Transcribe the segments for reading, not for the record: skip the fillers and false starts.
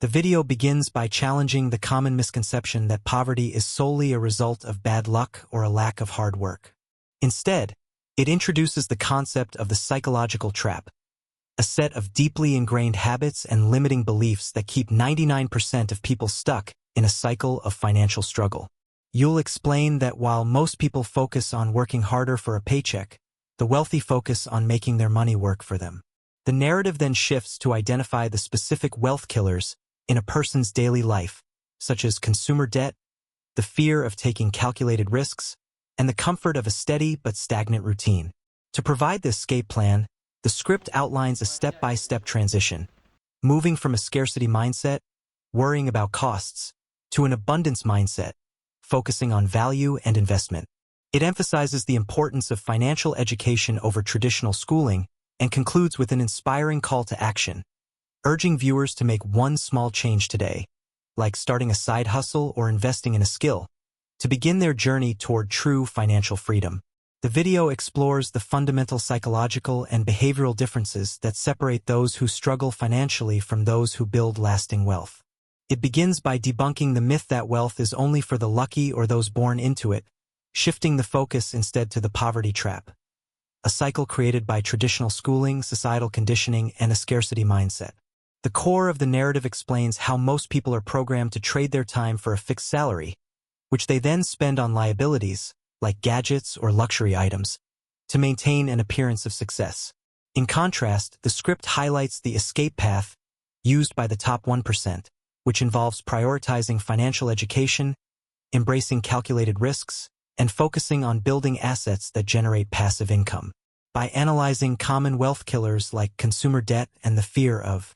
The video begins by challenging the common misconception that poverty is solely a result of bad luck or a lack of hard work. Instead, it introduces the concept of the psychological trap, a set of deeply ingrained habits and limiting beliefs that keep 99% of people stuck in a cycle of financial struggle. You'll explain that while most people focus on working harder for a paycheck, the wealthy focus on making their money work for them. The narrative then shifts to identify the specific wealth killers in a person's daily life, such as consumer debt, the fear of taking calculated risks, and the comfort of a steady but stagnant routine. To provide this escape plan, the script outlines a step-by-step transition, moving from a scarcity mindset, worrying about costs, to an abundance mindset, focusing on value and investment. It emphasizes the importance of financial education over traditional schooling and concludes with an inspiring call to action, urging viewers to make one small change today, like starting a side hustle or investing in a skill, to begin their journey toward true financial freedom. The video explores the fundamental psychological and behavioral differences that separate those who struggle financially from those who build lasting wealth. It begins by debunking the myth that wealth is only for the lucky or those born into it, shifting the focus instead to the poverty trap, a cycle created by traditional schooling, societal conditioning, and a scarcity mindset. The core of the narrative explains how most people are programmed to trade their time for a fixed salary, which they then spend on liabilities, like gadgets or luxury items, to maintain an appearance of success. In contrast, the script highlights the escape path used by the top 1%, which involves prioritizing financial education, embracing calculated risks, and focusing on building assets that generate passive income. By analyzing common wealth killers like consumer debt and the fear of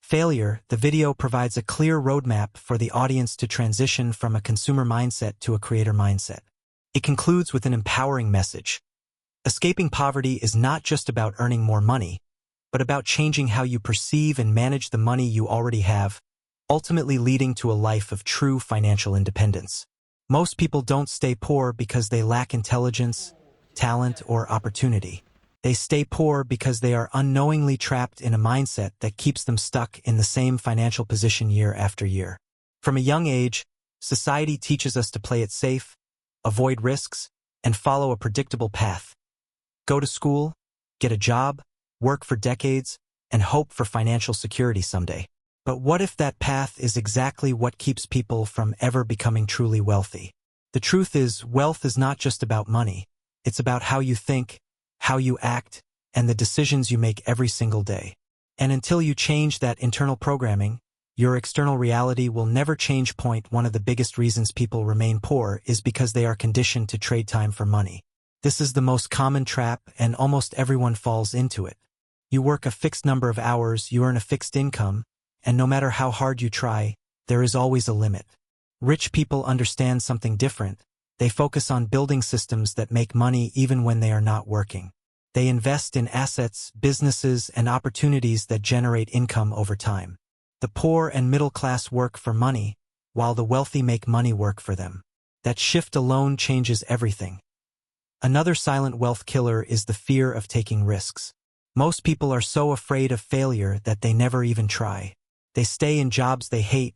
failure, the video provides a clear roadmap for the audience to transition from a consumer mindset to a creator mindset. It concludes with an empowering message. Escaping poverty is not just about earning more money, but about changing how you perceive and manage the money you already have, ultimately leading to a life of true financial independence. Most people don't stay poor because they lack intelligence, talent, or opportunity. They stay poor because they are unknowingly trapped in a mindset that keeps them stuck in the same financial position year after year. From a young age, society teaches us to play it safe, avoid risks, and follow a predictable path. Go to school, get a job, work for decades, and hope for financial security someday. But what if that path is exactly what keeps people from ever becoming truly wealthy? The truth is, wealth is not just about money. It's about how you think, how you act, and the decisions you make every single day. And until you change that internal programming, your external reality will never change. One of the biggest reasons people remain poor is because they are conditioned to trade time for money. This is the most common trap, and almost everyone falls into it. You work a fixed number of hours, you earn a fixed income, and no matter how hard you try, there is always a limit. Rich people understand something different. They focus on building systems that make money even when they are not working. They invest in assets, businesses, and opportunities that generate income over time. The poor and middle class work for money, while the wealthy make money work for them. That shift alone changes everything. Another silent wealth killer is the fear of taking risks. Most people are so afraid of failure that they never even try. They stay in jobs they hate,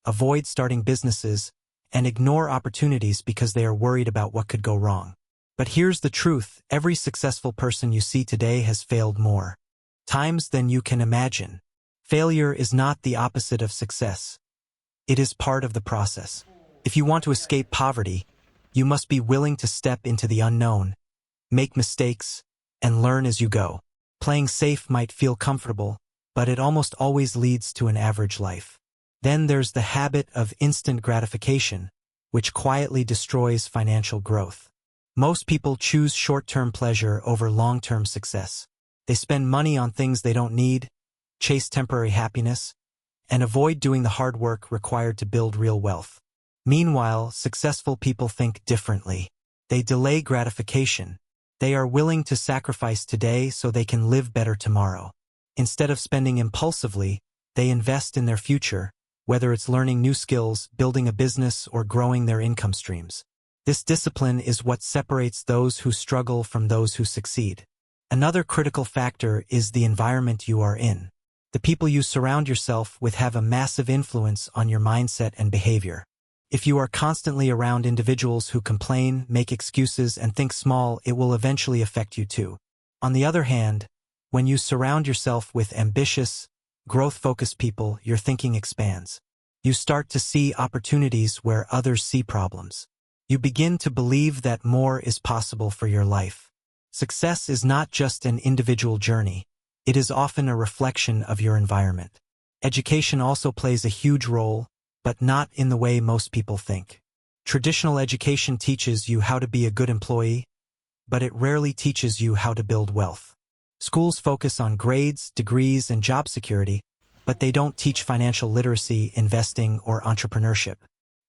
avoid starting businesses, and ignore opportunities because they are worried about what could go wrong. But here's the truth: every successful person you see today has failed more times than you can imagine. Failure is not the opposite of success. It is part of the process. If you want to escape poverty, you must be willing to step into the unknown, make mistakes, and learn as you go. Playing safe might feel comfortable, but it almost always leads to an average life. Then there's the habit of instant gratification, which quietly destroys financial growth. Most people choose short-term pleasure over long-term success. They spend money on things they don't need, chase temporary happiness, and avoid doing the hard work required to build real wealth. Meanwhile, successful people think differently. They delay gratification. They are willing to sacrifice today so they can live better tomorrow. Instead of spending impulsively, they invest in their future, whether it's learning new skills, building a business, or growing their income streams. This discipline is what separates those who struggle from those who succeed. Another critical factor is the environment you are in. The people you surround yourself with have a massive influence on your mindset and behavior. If you are constantly around individuals who complain, make excuses, and think small, it will eventually affect you too. On the other hand, when you surround yourself with ambitious, growth-focused people, your thinking expands. You start to see opportunities where others see problems. You begin to believe that more is possible for your life. Success is not just an individual journey. It is often a reflection of your environment. Education also plays a huge role, but not in the way most people think. Traditional education teaches you how to be a good employee, but it rarely teaches you how to build wealth. Schools focus on grades, degrees, and job security, but they don't teach financial literacy, investing, or entrepreneurship.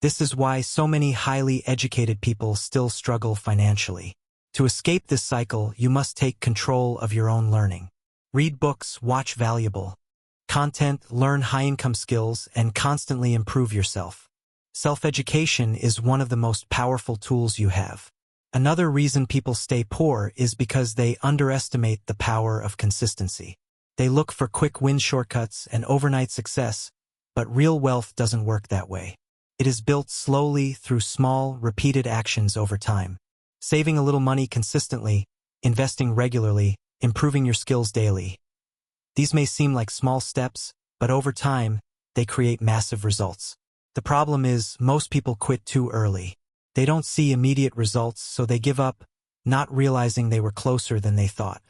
This is why so many highly educated people still struggle financially. To escape this cycle, you must take control of your own learning. Read books, watch valuable content, learn high-income skills, and constantly improve yourself. Self-education is one of the most powerful tools you have. Another reason people stay poor is because they underestimate the power of consistency. They look for quick win shortcuts and overnight success, but real wealth doesn't work that way. It is built slowly through small, repeated actions over time. Saving a little money consistently, investing regularly, improving your skills daily. These may seem like small steps, but over time, they create massive results. The problem is, most people quit too early. They don't see immediate results, so they give up, not realizing they were closer than they thought.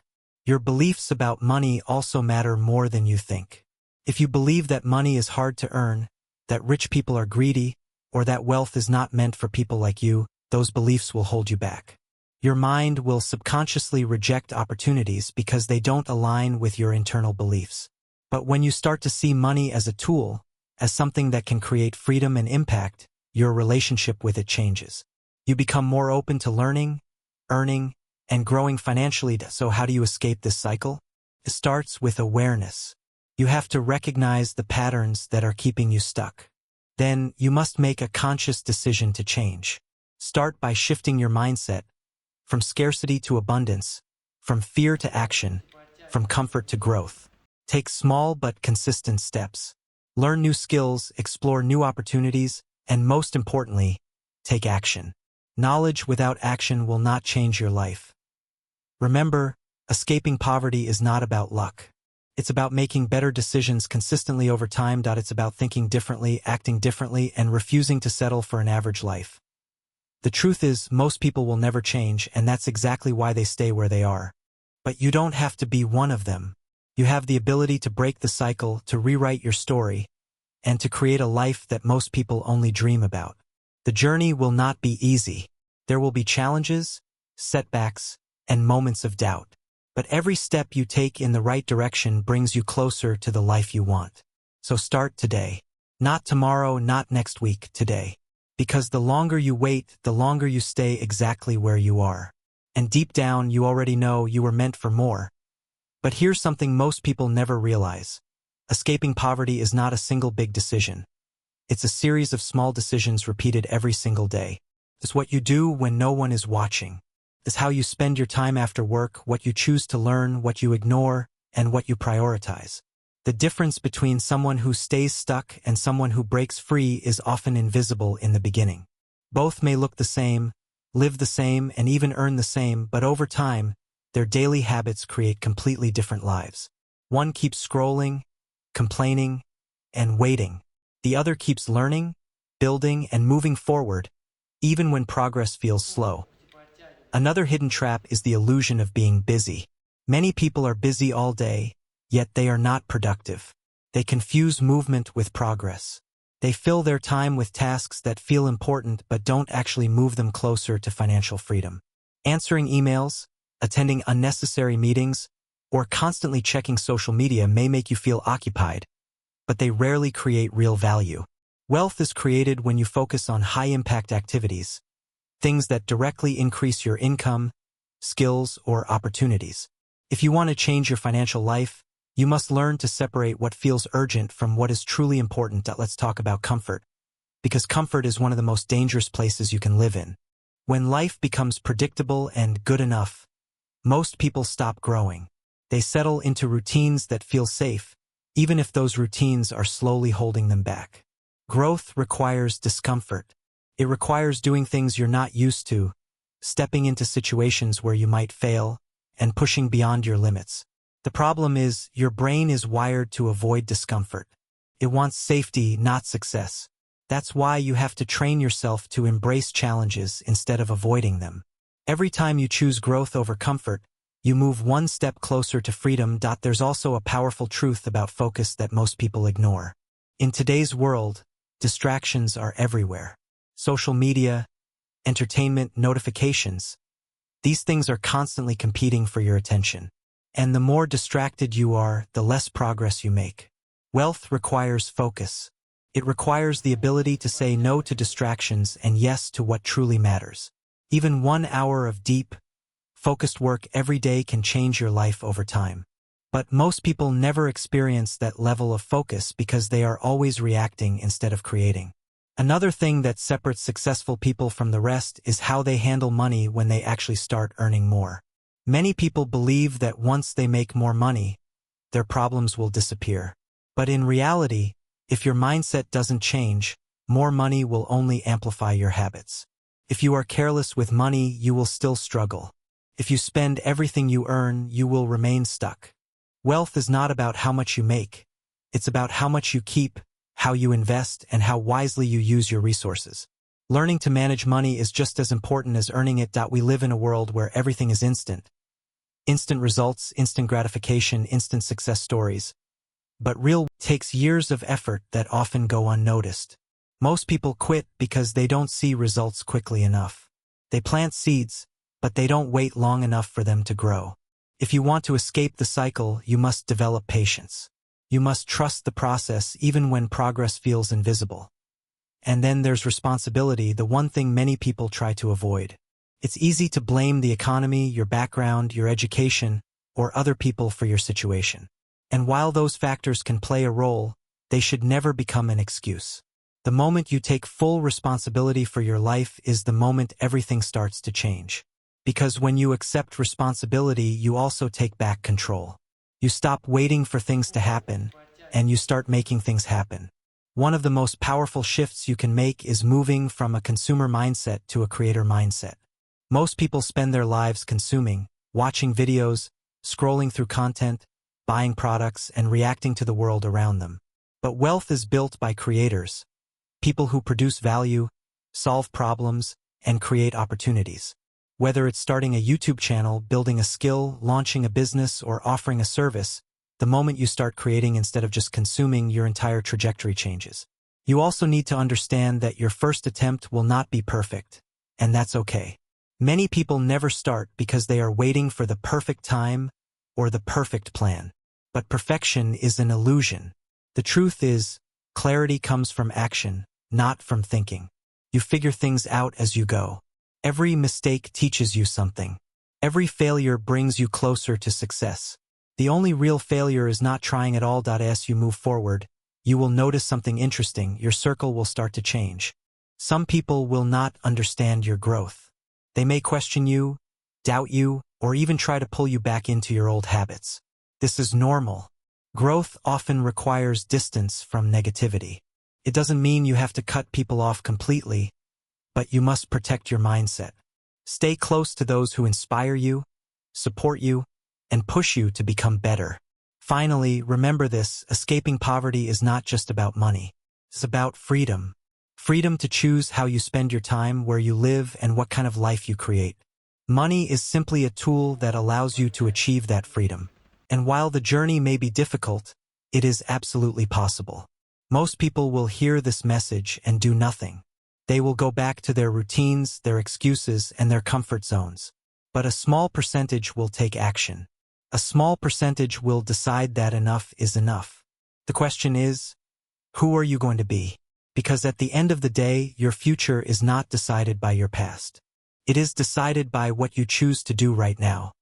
Your beliefs about money also matter more than you think. If you believe that money is hard to earn, that rich people are greedy, or that wealth is not meant for people like you, those beliefs will hold you back. Your mind will subconsciously reject opportunities because they don't align with your internal beliefs. But when you start to see money as a tool, as something that can create freedom and impact, your relationship with it changes. You become more open to learning, earning, and growing financially. So how do you escape this cycle? It starts with awareness. You have to recognize the patterns that are keeping you stuck. Then, you must make a conscious decision to change. Start by shifting your mindset from scarcity to abundance, from fear to action, from comfort to growth. Take small but consistent steps. Learn new skills, explore new opportunities, and most importantly, take action. Knowledge without action will not change your life. Remember, escaping poverty is not about luck. It's about making better decisions consistently over time. It's about thinking differently, acting differently, and refusing to settle for an average life. The truth is, most people will never change, and that's exactly why they stay where they are. But you don't have to be one of them. You have the ability to break the cycle, to rewrite your story, and to create a life that most people only dream about. The journey will not be easy. There will be challenges, setbacks, and moments of doubt. But every step you take in the right direction brings you closer to the life you want. So start today. Not tomorrow, not next week, today. Because the longer you wait, the longer you stay exactly where you are. And deep down, you already know you were meant for more. But here's something most people never realize. Escaping poverty is not a single big decision. It's a series of small decisions repeated every single day. It's what you do when no one is watching. It's how you spend your time after work, what you choose to learn, what you ignore, and what you prioritize. The difference between someone who stays stuck and someone who breaks free is often invisible in the beginning. Both may look the same, live the same, and even earn the same, but over time, their daily habits create completely different lives. One keeps scrolling, complaining, and waiting. The other keeps learning, building, and moving forward, even when progress feels slow. Another hidden trap is the illusion of being busy. Many people are busy all day, yet they are not productive. They confuse movement with progress. They fill their time with tasks that feel important but don't actually move them closer to financial freedom. Answering emails, attending unnecessary meetings, or constantly checking social media may make you feel occupied, but they rarely create real value. Wealth is created when you focus on high-impact activities, things that directly increase your income, skills, or opportunities. If you want to change your financial life, you must learn to separate what feels urgent from what is truly important. Let's talk about comfort, because comfort is one of the most dangerous places you can live in. When life becomes predictable and good enough, most people stop growing. They settle into routines that feel safe, even if those routines are slowly holding them back. Growth requires discomfort. It requires doing things you're not used to, stepping into situations where you might fail, and pushing beyond your limits. The problem is, your brain is wired to avoid discomfort. It wants safety, not success. That's why you have to train yourself to embrace challenges instead of avoiding them. Every time you choose growth over comfort, you move one step closer to freedom. There's also a powerful truth about focus that most people ignore. In today's world, distractions are everywhere. Social media, entertainment, notifications. These things are constantly competing for your attention. And the more distracted you are, the less progress you make. Wealth requires focus. It requires the ability to say no to distractions and yes to what truly matters. Even 1 hour of deep, focused work every day can change your life over time. But most people never experience that level of focus because they are always reacting instead of creating. Another thing that separates successful people from the rest is how they handle money when they actually start earning more. Many people believe that once they make more money, their problems will disappear. But in reality, if your mindset doesn't change, more money will only amplify your habits. If you are careless with money, you will still struggle. If you spend everything you earn, you will remain stuck. Wealth is not about how much you make. It's about how much you keep, how you invest, and how wisely you use your resources. Learning to manage money is just as important as earning it. We live in a world where everything is instant. Instant results, instant gratification, instant success stories. But real takes years of effort that often go unnoticed. Most people quit because they don't see results quickly enough. They plant seeds, but they don't wait long enough for them to grow. If you want to escape the cycle, you must develop patience. You must trust the process even when progress feels invisible. And then there's responsibility, the one thing many people try to avoid. It's easy to blame the economy, your background, your education, or other people for your situation. And while those factors can play a role, they should never become an excuse. The moment you take full responsibility for your life is the moment everything starts to change. Because when you accept responsibility, you also take back control. You stop waiting for things to happen, and you start making things happen. One of the most powerful shifts you can make is moving from a consumer mindset to a creator mindset. Most people spend their lives consuming, watching videos, scrolling through content, buying products, and reacting to the world around them. But wealth is built by creators, people who produce value, solve problems, and create opportunities. Whether it's starting a YouTube channel, building a skill, launching a business, or offering a service, the moment you start creating instead of just consuming, your entire trajectory changes. You also need to understand that your first attempt will not be perfect, and that's okay. Many people never start because they are waiting for the perfect time or the perfect plan. But perfection is an illusion. The truth is, clarity comes from action, not from thinking. You figure things out as you go. Every mistake teaches you something. Every failure brings you closer to success. The only real failure is not trying at all. As you move forward, you will notice something interesting. Your circle will start to change. Some people will not understand your growth. They may question you, doubt you, or even try to pull you back into your old habits. This is normal. Growth often requires distance from negativity. It doesn't mean you have to cut people off completely, but you must protect your mindset. Stay close to those who inspire you, support you, and push you to become better. Finally, remember this: escaping poverty is not just about money. It's about freedom. Freedom to choose how you spend your time, where you live, and what kind of life you create. Money is simply a tool that allows you to achieve that freedom. And while the journey may be difficult, it is absolutely possible. Most people will hear this message and do nothing. They will go back to their routines, their excuses, and their comfort zones. But a small percentage will take action. A small percentage will decide that enough is enough. The question is, who are you going to be? Because at the end of the day, your future is not decided by your past. It is decided by what you choose to do right now.